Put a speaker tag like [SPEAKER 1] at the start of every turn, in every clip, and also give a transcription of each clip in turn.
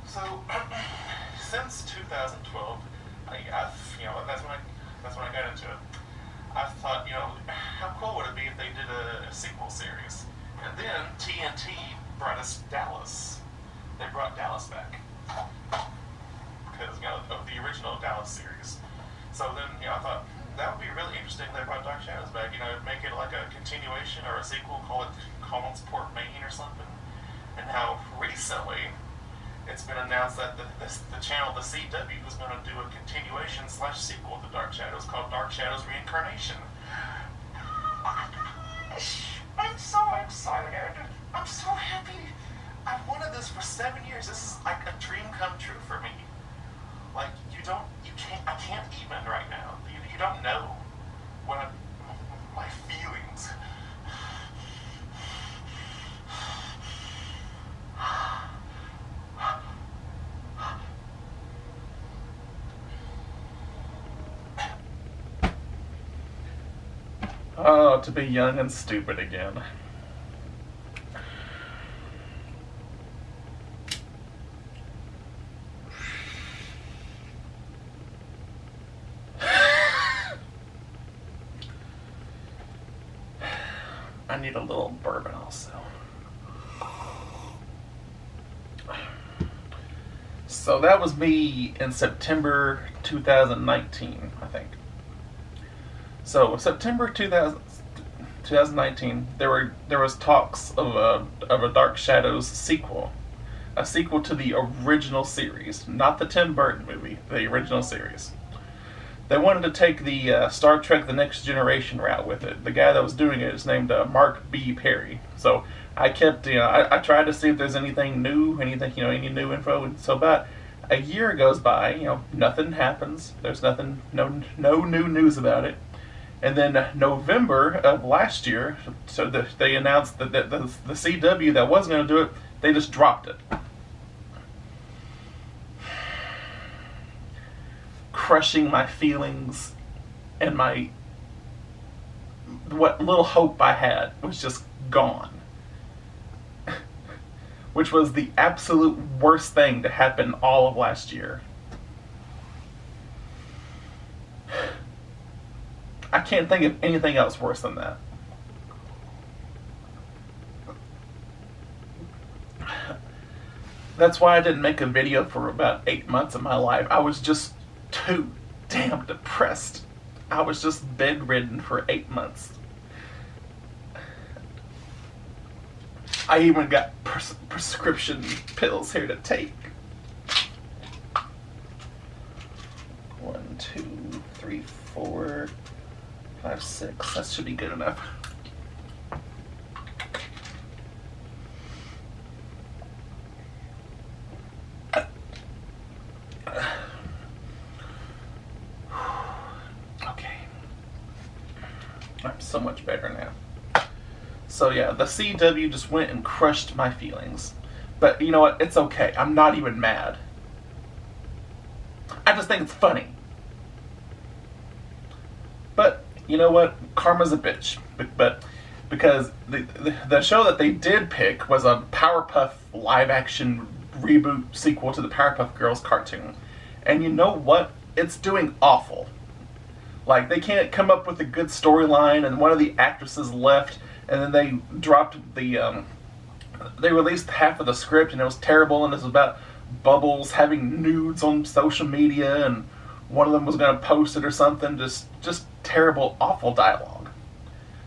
[SPEAKER 1] So since 2012, that's when I got into it. I thought, how cool would it be if they did a sequel series? And then TNT brought us Dallas. They brought Dallas back because of the original Dallas series. So then I thought that would be really interesting. They brought Dark Shadows back. Make it like a continuation or a sequel. Call it Port Maine or something. And how recently it's been announced that the channel, the CW, is going to do a continuation / sequel to Dark Shadows called Dark Shadows Reincarnation. I'm so excited. I'm so happy. I've wanted this for 7 years. This is like a dream come true for me. Like, I can't even right now. You don't know my feelings. Oh, to be young and stupid again. I need a little bourbon also. So that was me in September 2019, I think. So September 2019, there was talks of a Dark Shadows sequel, a sequel to the original series, not the Tim Burton movie, the original series. They wanted to take the Star Trek: The Next Generation route with it. The guy that was doing it is named Mark B. Perry. So I kept, I tried to see if there's anything new, any new info. And so about a year goes by, nothing happens. There's nothing, no new news about it. And then November of last year, so they announced that the CW that was going to do it, they just dropped it. Crushing my feelings and what little hope I had was just gone. Which was the absolute worst thing to happen all of last year. I can't think of anything else worse than that. That's why I didn't make a video for about 8 months of my life. I was just too damn depressed. I was just bedridden for 8 months. I even got prescription pills here to take. 1, 2, 3, 4, 5, 6. That should be good enough. Okay. I'm so much better now. So yeah, the CW just went and crushed my feelings. But you know what? It's okay. I'm not even mad. I just think it's funny. But you know what? Karma's a bitch. But because the show that they did pick was a Powerpuff live-action reboot sequel to the Powerpuff Girls cartoon. And you know what? It's doing awful. Like, they can't come up with a good storyline, and one of the actresses left, and then they dropped the, they released half of the script, and it was terrible, and it was about Bubbles having nudes on social media, and one of them was going to post it or something. Just terrible, awful dialogue.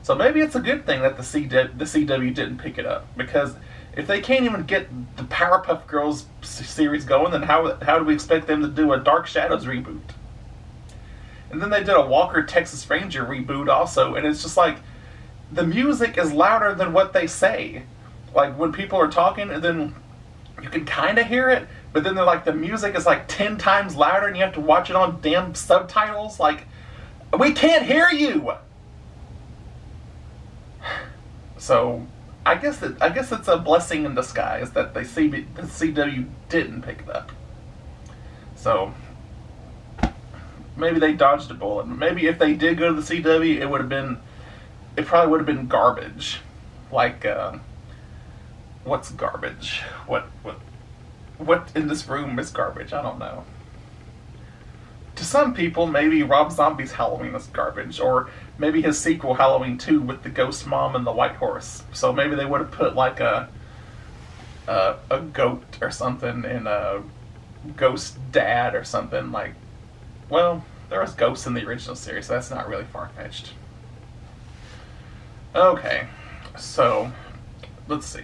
[SPEAKER 1] So maybe it's a good thing that the CW didn't pick it up, because if they can't even get the Powerpuff Girls series going, then how do we expect them to do a Dark Shadows reboot? And then they did a Walker Texas Ranger reboot also, and it's just like, the music is louder than what they say. Like, when people are talking, and then you can kind of hear it, but then they're like, the music is like 10 times louder, and you have to watch it on damn subtitles. Like, we can't hear you! So, I guess it's a blessing in disguise that the CW didn't pick it up. So, maybe they dodged a bullet. Maybe if they did go to the CW, it probably would have been garbage. Like, what's garbage? What? what in this room is garbage. I don't know. To some people, maybe Rob Zombie's Halloween is garbage, or maybe his sequel Halloween 2 with the ghost mom and the white horse. So maybe they would have put like a goat or something in a ghost dad or something like. Well, there was ghosts in the original series, so that's not really far fetched. Okay, so let's see.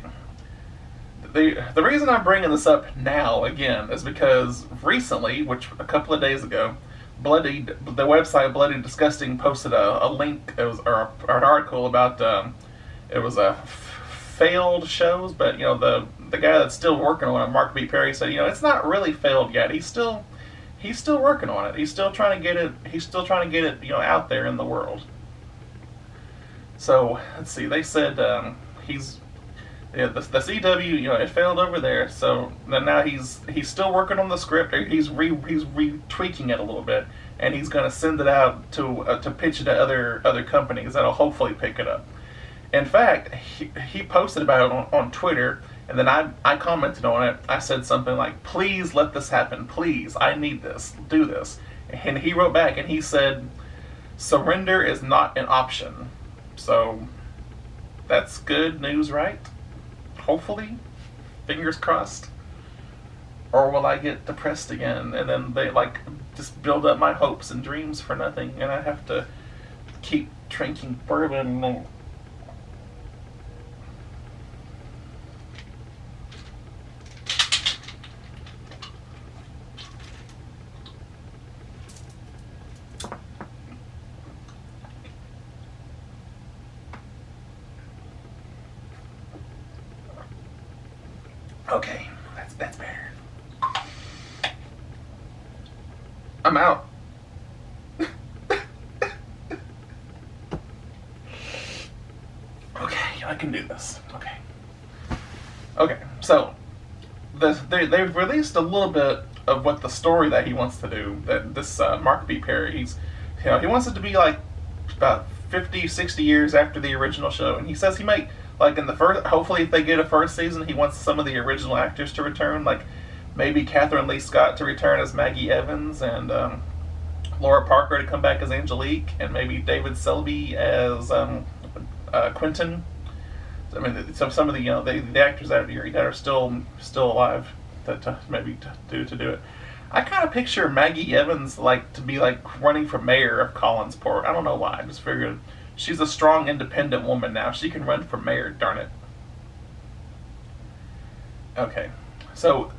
[SPEAKER 1] The reason I'm bringing this up now again is because recently, which a couple of days ago, the website Bloody Disgusting posted a link. It was or an article about it was a failed shows, but the guy that's still working on it, Mark B. Perry, said it's not really failed yet. He's still working on it. He's still trying to get it. He's still trying to get it out there in the world. So let's see. They said he's. Yeah, the CW, it failed over there. So now he's still working on the script. He's retweaking it a little bit, and he's going to send it out to pitch it to other companies that'll hopefully pick it up. In fact, he posted about it on Twitter, and then I commented on it. I said something like, "Please let this happen. Please, I need this. Do this." And he wrote back, and he said, "Surrender is not an option." So that's good news, right? Hopefully, fingers crossed. Or will I get depressed again, and then they just build up my hopes and dreams for nothing, and I have to keep drinking bourbon. Okay, that's better. I'm out. Okay, I can do this. Okay. So they've released a little bit of what the story that he wants to do. That this Mark B. Perry, he wants it to be like about 50, 60 years after the original show, and he says he might. Like in the first, hopefully if they get a first season, he wants some of the original actors to return, like maybe Catherine Lee Scott to return as Maggie Evans, and Laura Parker to come back as Angelique, and maybe David Selby as Quentin. I mean, some of the the actors that are still alive to maybe do it. I kind of picture Maggie Evans to be running for mayor of Collinsport. I don't know why. I just figured. She's a strong, independent woman now. She can run for mayor, darn it. Okay. So,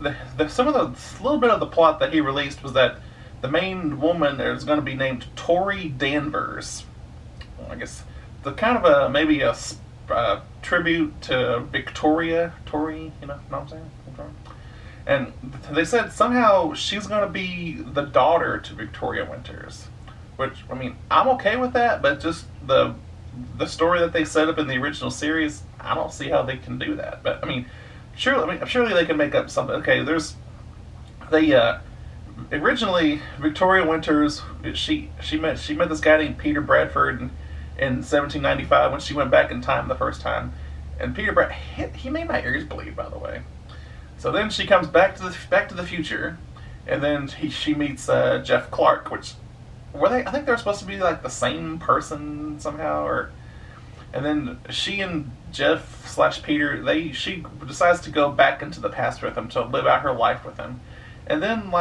[SPEAKER 1] some of the little bit of the plot that he released was that the main woman is going to be named Tori Danvers. I guess the kind of maybe a tribute to Victoria. Tori, you know what I'm saying? And they said somehow she's going to be the daughter to Victoria Winters. Which, I mean, I'm okay with that, but just the story that they set up in the original series, I don't see how they can do that. But I mean, surely they can make up something. Okay, originally Victoria Winters, she met this guy named Peter Bradford in 1795 when she went back in time the first time, and he made my ears bleed, by the way. So then she comes back to the future, and then she meets Jeff Clark, which. I think they're supposed to be the same person somehow, and then she and Jeff / Peter, she decides to go back into the past with him to live out her life with him, and then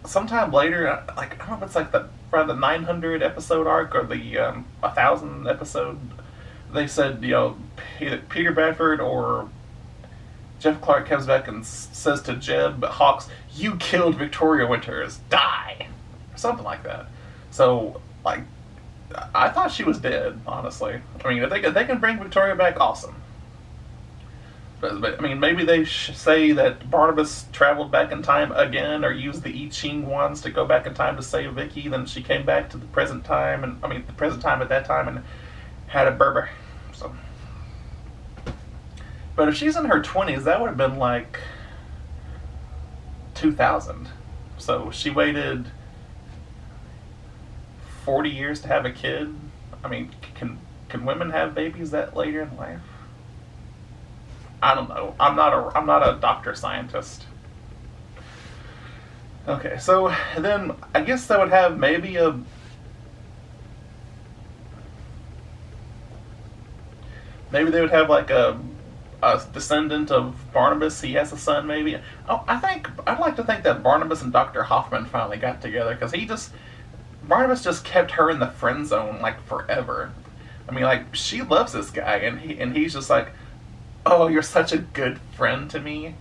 [SPEAKER 1] sometime later, I don't know if it's around the 900 episode arc or the 1000 episode, they said either Peter Bradford or Jeff Clark comes back and says to Jeb Hawks, "You killed Victoria Winters, die," or something like that. So, I thought she was dead, honestly. I mean, if they can bring Victoria back, awesome. But I mean, maybe they say that Barnabas traveled back in time again, or used the I Ching wands to go back in time to save Vicky. Then she came back to the present time, the present time at that time, and had a Berber. So, but if she's in her 20s, that would have been 2000. So she waited 40 years to have a kid. I mean, can women have babies that later in life? I don't know. I'm not a doctor scientist. Okay, so then I guess that would have maybe they would have like a descendant of Barnabas. He has a son, maybe. Oh, I'd like to think that Barnabas and Dr. Hoffman finally got together because Barnabas just kept her in the friend zone like forever. I mean, like she loves this guy, and he's just like, "Oh, you're such a good friend to me,"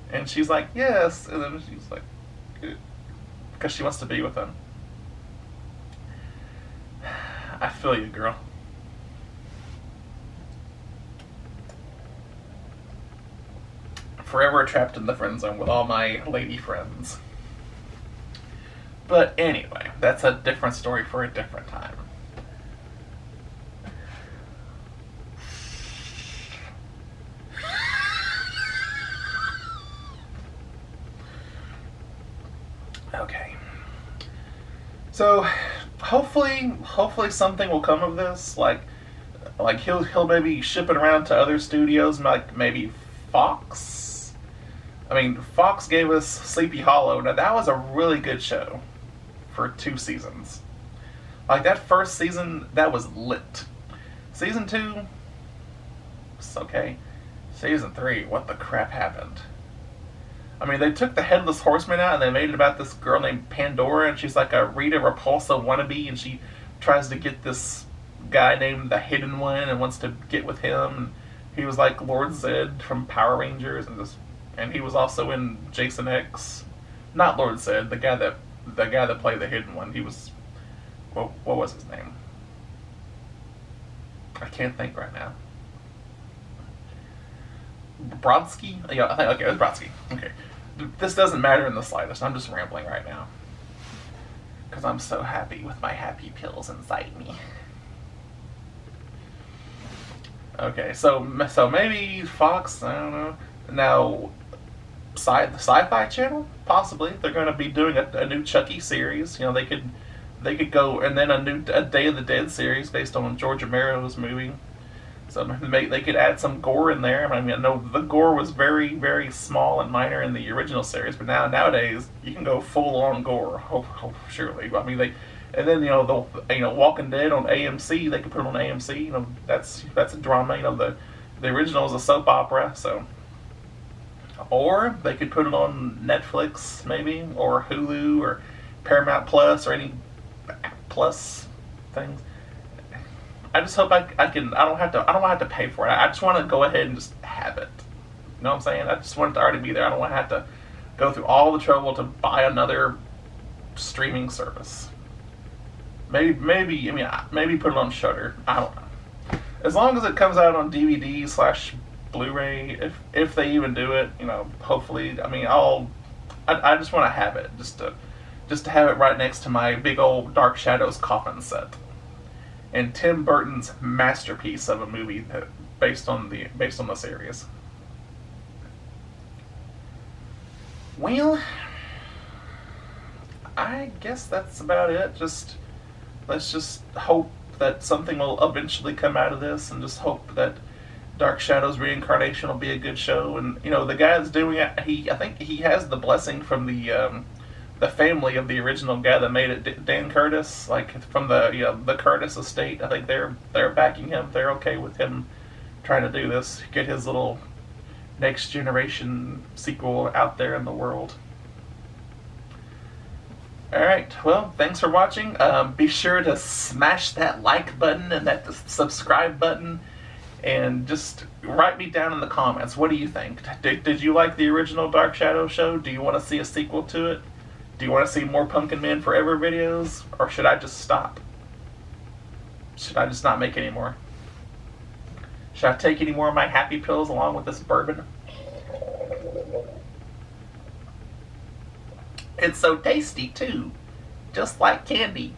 [SPEAKER 1] and she's like, "Yes," and then she's like, because she wants to be with him. I feel you, girl. Forever trapped in the friend zone with all my lady friends. But anyway, that's a different story for a different time. Okay. So hopefully something will come of this. Like he'll maybe ship it around to other studios, like maybe Fox. I mean, Fox gave us Sleepy Hollow. Now that was a really good show for 2 seasons. Like that first season, that was lit. Season 2, it's okay. Season 3, what the crap happened? I mean, they took the Headless Horseman out and they made it about this girl named Pandora, and she's like a Rita Repulsa wannabe, and she tries to get this guy named the Hidden One and wants to get with him. And he was like Lord Zed from Power Rangers, and he was also in Jason X. Not Lord Zed, the guy that played the Hidden One. He was what was his name? I can't think right now. Brodsky? Yeah, I think, okay, it was Brodsky. Okay. This doesn't matter in the slightest. I'm just rambling right now. Because I'm so happy with my happy pills inside me. Okay, so maybe Fox, I don't know. Now, the Sci-Fi Channel? Possibly. They're going to be doing a new Chucky series. You know, they could go, and then a Day of the Dead series based on George Romero's movie. So they could add some gore in there. I mean, I know the gore was very, very small and minor in the original series, but nowadays you can go full on gore. Surely, I mean and then Walking Dead on AMC. They could put it on AMC. You know, that's a drama. You know, the original is a soap opera. So, or they could put it on Netflix maybe, or Hulu, or Paramount Plus, or any Plus things. I just hope I can. I don't have to pay for it. I just want to go ahead and just have it. You know what I'm saying? I just want it to already be there. I don't want to have to go through all the trouble to buy another streaming service. Maybe put it on Shudder. I don't know. As long as it comes out on DVD/Blu-ray, if they even do it, hopefully. I mean, I just want to have it just to have it right next to my big old Dark Shadows coffin set. And Tim Burton's masterpiece of a movie based on the series. Well, I guess that's about it. Let's just hope that something will eventually come out of this, and just hope that Dark Shadows Reincarnation will be a good show. And the guy that's doing it, I think he has the blessing from the family of the original guy that made it, Dan Curtis, like from the Curtis estate. I think they're backing him. They're okay with him trying to do this, get his little next generation sequel out there in the world. Alright, well, thanks for watching. Be sure to smash that like button and that subscribe button, and just write me down in the comments. What do you think? Did you like the original Dark Shadow show? Do you want to see a sequel to it? Do you want to see more Pumpkin Man Forever videos? Or should I just stop? Should I just not make any more? Should I take any more of my happy pills along with this bourbon? It's so tasty too. Just like candy.